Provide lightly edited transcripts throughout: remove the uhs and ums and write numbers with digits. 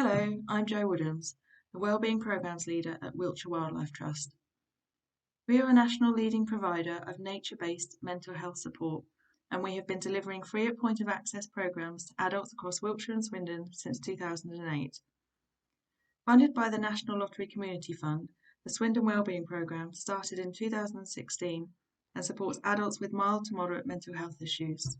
Hello, I'm Jo Woodhams, the Wellbeing Programmes Leader at Wiltshire Wildlife Trust. We are a national leading provider of nature-based mental health support, and we have been delivering free at point of access programmes to adults across Wiltshire and Swindon since 2008. Funded by the National Lottery Community Fund, the Swindon Wellbeing Programme started in 2016 and supports adults with mild to moderate mental health issues.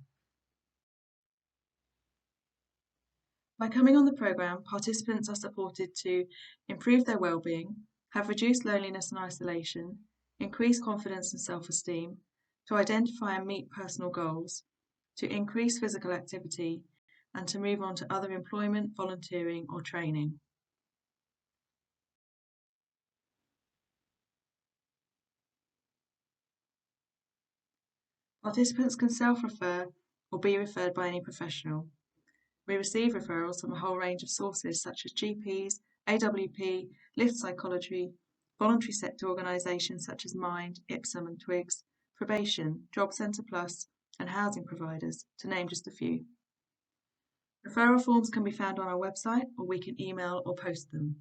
By coming on the programme, participants are supported to improve their well-being, have reduced loneliness and isolation, increase confidence and self-esteem, to identify and meet personal goals, to increase physical activity, and to move on to other employment, volunteering or training. Participants can self-refer or be referred by any professional. We receive referrals from a whole range of sources such as GPs, AWP, Lift Psychology, voluntary sector organisations such as Mind, Ipsum and Twigs, Probation, Job Centre Plus and housing providers, to name just a few. Referral forms can be found on our website, or we can email or post them.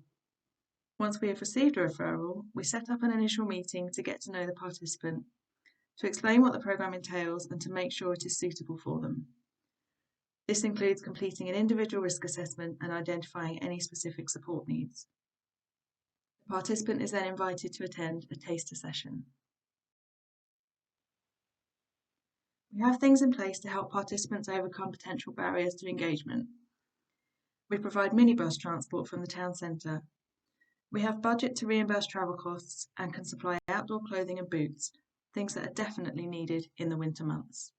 Once we have received a referral, we set up an initial meeting to get to know the participant, to explain what the programme entails and to make sure it is suitable for them. This includes completing an individual risk assessment and identifying any specific support needs. The participant is then invited to attend a taster session. We have things in place to help participants overcome potential barriers to engagement. We provide minibus transport from the town centre. We have budget to reimburse travel costs and can supply outdoor clothing and boots, things that are definitely needed in the winter months.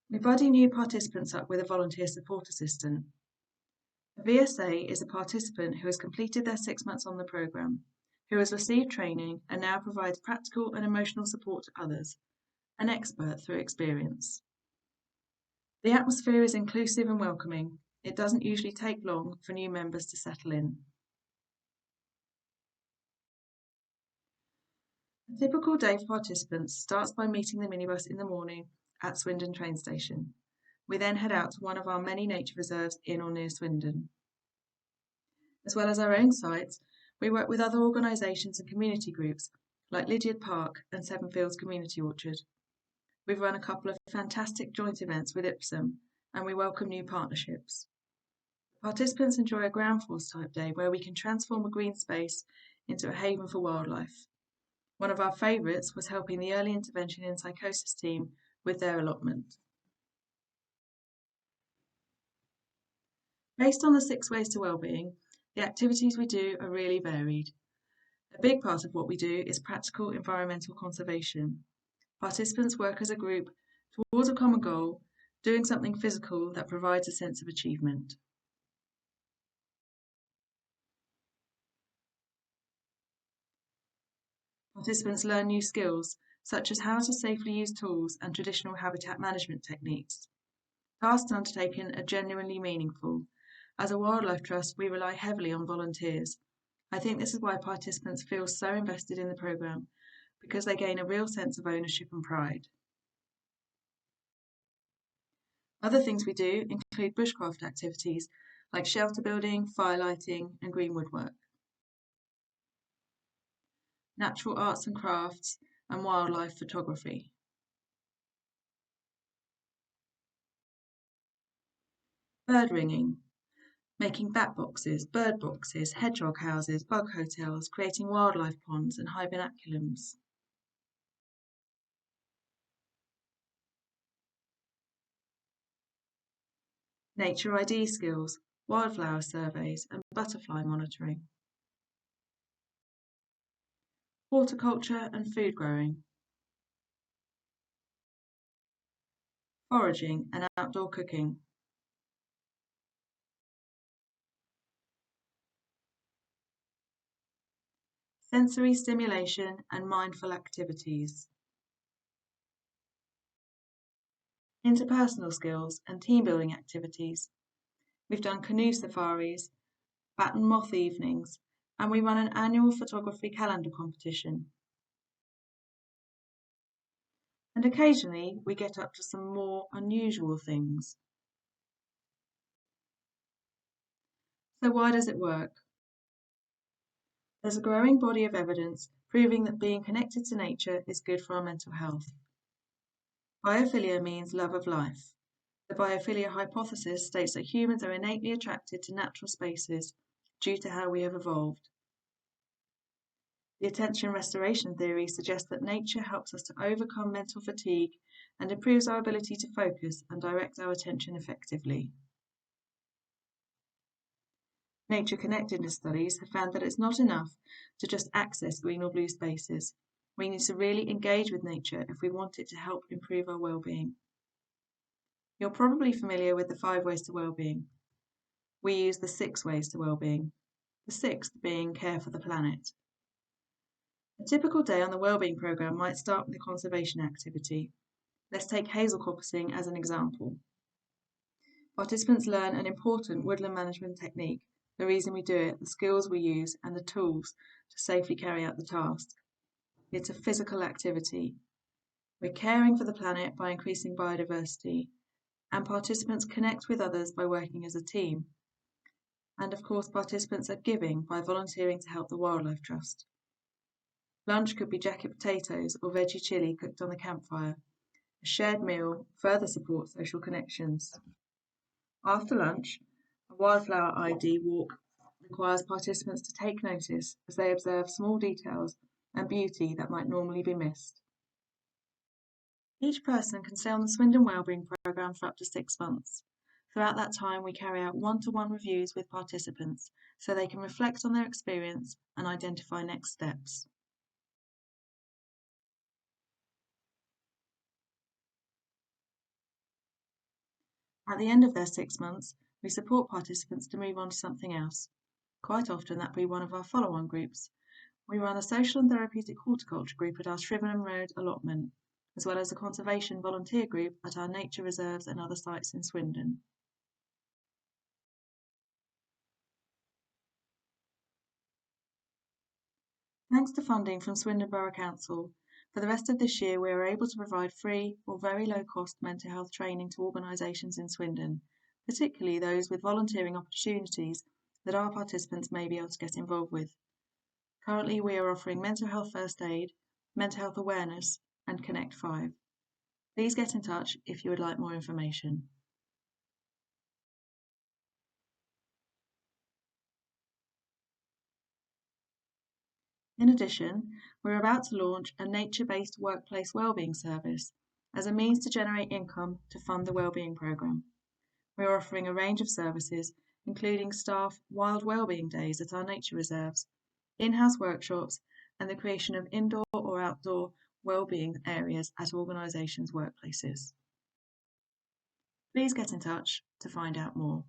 We buddy new participants up with a volunteer support assistant. A VSA is a participant who has completed their 6 months on the programme, who has received training and now provides practical and emotional support to others, an expert through experience. The atmosphere is inclusive and welcoming. It doesn't usually take long for new members to settle in. A typical day for participants starts by meeting the minibus in the morning at Swindon train station. We then head out to one of our many nature reserves in or near Swindon. As well as our own sites, we work with other organisations and community groups like Lydiard Park and Seven Fields Community Orchard. We've run a couple of fantastic joint events with Ipsum and we welcome new partnerships. Participants enjoy a ground force type day where we can transform a green space into a haven for wildlife. One of our favourites was helping the early intervention in psychosis team with their allotment. Based on the 6 ways to wellbeing, the activities we do are really varied. A big part of what we do is practical environmental conservation. Participants work as a group towards a common goal, doing something physical that provides a sense of achievement. Participants learn new skills, such as how to safely use tools and traditional habitat management techniques. Tasks undertaken are genuinely meaningful. As a wildlife trust, we rely heavily on volunteers. I think this is why participants feel so invested in the programme, because they gain a real sense of ownership and pride. Other things we do include bushcraft activities like shelter building, fire lighting and green woodwork. Natural arts and crafts and wildlife photography. Bird ringing, making bat boxes, bird boxes, hedgehog houses, bug hotels, creating wildlife ponds and hibernaculums. Nature ID skills, wildflower surveys and butterfly monitoring. Horticulture and food growing. Foraging and outdoor cooking. Sensory stimulation and mindful activities. Interpersonal skills and team building activities. We've done canoe safaris, bat and moth evenings, and we run an annual photography calendar competition. And occasionally we get up to some more unusual things. So why does it work? There's a growing body of evidence proving that being connected to nature is good for our mental health. Biophilia means love of life. The Biophilia Hypothesis states that humans are innately attracted to natural spaces due to how we have evolved. The attention restoration theory suggests that nature helps us to overcome mental fatigue and improves our ability to focus and direct our attention effectively. Nature connectedness studies have found that it's not enough to just access green or blue spaces. We need to really engage with nature if we want it to help improve our well-being. You're probably familiar with the 5 ways to well-being. We use the 6 ways to well-being, the 6th being care for the planet. A typical day on the wellbeing programme might start with a conservation activity. Let's take hazel coppicing as an example. Participants learn an important woodland management technique, the reason we do it, the skills we use, and the tools to safely carry out the task. It's a physical activity. We're caring for the planet by increasing biodiversity, and participants connect with others by working as a team. And of course, participants are giving by volunteering to help the Wildlife Trust. Lunch could be jacket potatoes or veggie chili cooked on the campfire. A shared meal further supports social connections. After lunch, a wildflower ID walk requires participants to take notice as they observe small details and beauty that might normally be missed. Each person can stay on the Swindon Wellbeing programme for up to 6 months. Throughout that time, we carry out one-to-one reviews with participants so they can reflect on their experience and identify next steps. At the end of their 6 months, we support participants to move on to something else. Quite often that will be one of our follow-on groups. We run a social and therapeutic horticulture group at our Swindon Road allotment, as well as a conservation volunteer group at our nature reserves and other sites in Swindon. Thanks to funding from Swindon Borough Council, for the rest of this year we are able to provide free or very low-cost mental health training to organisations in Swindon, particularly those with volunteering opportunities that our participants may be able to get involved with. Currently we are offering mental health first aid, mental health awareness and Connect 5. Please get in touch if you would like more information. In addition, we're about to launch a nature-based workplace wellbeing service as a means to generate income to fund the wellbeing programme. We're offering a range of services, including staff wild wellbeing days at our nature reserves, in-house workshops, and the creation of indoor or outdoor wellbeing areas at organisations' workplaces. Please get in touch to find out more.